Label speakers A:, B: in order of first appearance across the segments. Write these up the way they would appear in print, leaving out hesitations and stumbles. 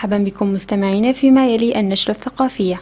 A: مرحبا بكم مستمعينا فيما يلي النشرة الثقافية.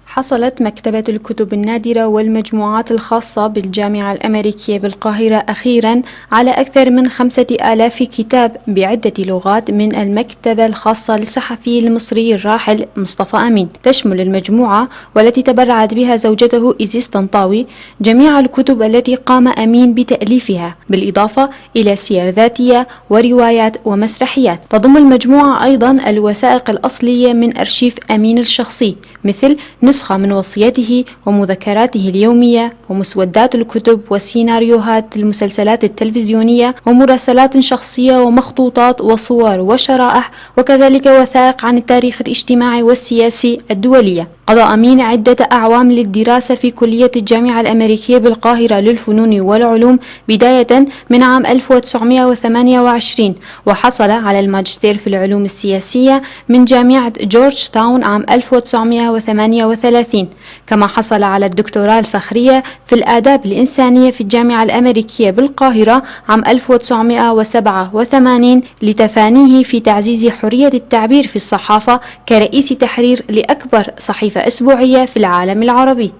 A: حصلت مكتبة الكتب النادرة والمجموعات الخاصة بالجامعة الأمريكية بالقاهرة أخيرا على أكثر من 5000 كتاب بعدة لغات من المكتبة الخاصة للصحفي المصري الراحل مصطفى أمين. تشمل المجموعة والتي تبرعت بها زوجته إيزيس طنطاوي جميع الكتب التي قام أمين بتأليفها، بالإضافة إلى سير ذاتية وروايات ومسرحيات. تضم المجموعة أيضا الوثائق الأصلية من أرشيف أمين الشخصي، مثل نسخة من وصيته ومذكراته اليومية ومسودات الكتب وسيناريوهات المسلسلات التلفزيونية ومراسلات شخصية ومخطوطات وصور وشرائح، وكذلك وثائق عن التاريخ الاجتماعي والسياسي الدولية. قضى أمين عدة أعوام للدراسة في كلية الجامعة الأمريكية بالقاهرة للفنون والعلوم بداية من عام 1928، وحصل على الماجستير في العلوم السياسية من جامعة جورج تاون عام 1938، كما حصل على الدكتوراه الفخرية في الآداب الإنسانية في الجامعة الأمريكية بالقاهرة عام 1987 لتفانيه في تعزيز حرية التعبير في الصحافة كرئيس تحرير لأكبر صحيفة أسبوعية في العالم العربي.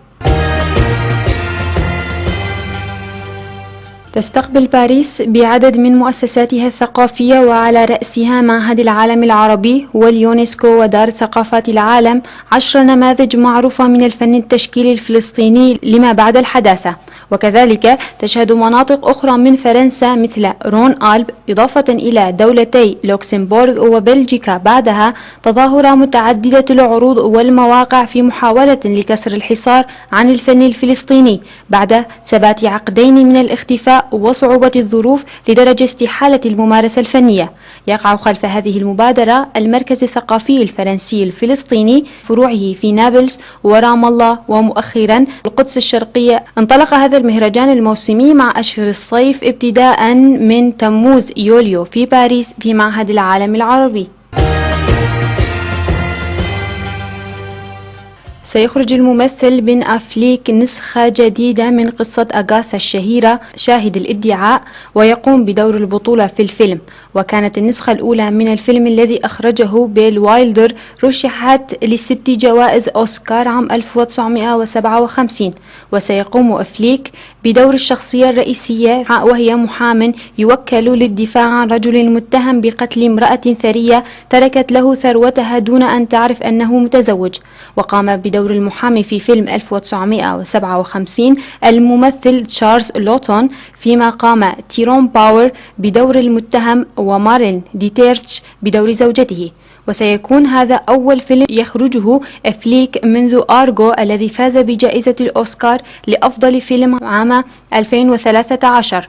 A: تستقبل باريس بعدد من مؤسساتها الثقافية وعلى رأسها معهد العالم العربي واليونسكو ودار ثقافات العالم 10 نماذج معروفة من الفن التشكيلي الفلسطيني لما بعد الحداثة. وكذلك تشهد مناطق أخرى من فرنسا مثل رون ألب إضافة إلى دولتي لوكسمبورغ وبلجيكا بعدها تظاهرة متعددة العروض والمواقع في محاولة لكسر الحصار عن الفن الفلسطيني بعد ثبات عقدين من الاختفاء وصعوبة الظروف لدرجة استحالة الممارسة الفنية. يقع خلف هذه المبادرة المركز الثقافي الفرنسي الفلسطيني فروعه في نابلس ورام الله ومؤخرا القدس الشرقية. انطلق هذا المهرجان الموسمي مع أشهر الصيف ابتداء من تموز يوليو في باريس في معهد العالم العربي. سيخرج الممثل بن أفليك نسخة جديدة من قصة أغاثا الشهيرة شاهد الادعاء، ويقوم بدور البطولة في الفيلم. وكانت النسخة الأولى من الفيلم الذي أخرجه بيل وايلدر رشحت ل6 جوائز أوسكار عام 1957. وسيقوم أفليك بدور الشخصية الرئيسية وهي محام يوكل للدفاع عن رجل متهم بقتل امرأة ثرية تركت له ثروتها دون أن تعرف أنه متزوج. وقام بدور المحامي في فيلم 1957 الممثل تشارلز لوتون، فيما قام تيرون باور بدور المتهم ومارين ديتيرتش بدور زوجته. وسيكون هذا أول فيلم يخرجه أفليك منذ آرغو الذي فاز بجائزة الأوسكار لأفضل فيلم عام 2013.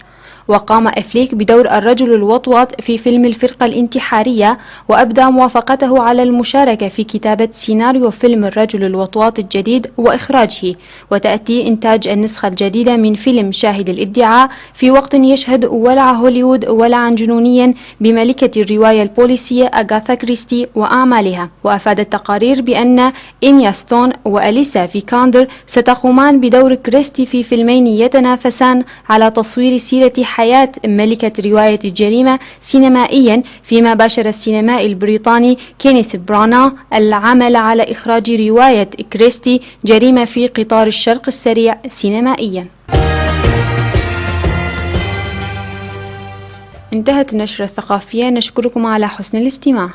A: وقام أفليك بدور الرجل الوطواط في فيلم الفرقة الانتحارية، وأبدى موافقته على المشاركة في كتابة سيناريو فيلم الرجل الوطواط الجديد وإخراجه. وتأتي إنتاج النسخة الجديدة من فيلم شاهد الادعاء في وقت يشهد ولع هوليوود ولعا جنونيا بملكة الرواية البوليسية أغاثا كريستي وأعمالها. وأفادت تقارير بأن إيميا ستون وأليسا فيكاندر ستقومان بدور كريستي في فيلمين يتنافسان على تصوير سيرة حياة ملكة رواية الجريمة سينمائيا، فيما باشر السينمائي البريطاني كينيث برانا العمل على إخراج رواية كريستي جريمة في قطار الشرق السريع سينمائيا. انتهت النشرة الثقافية، نشكركم على حسن الاستماع.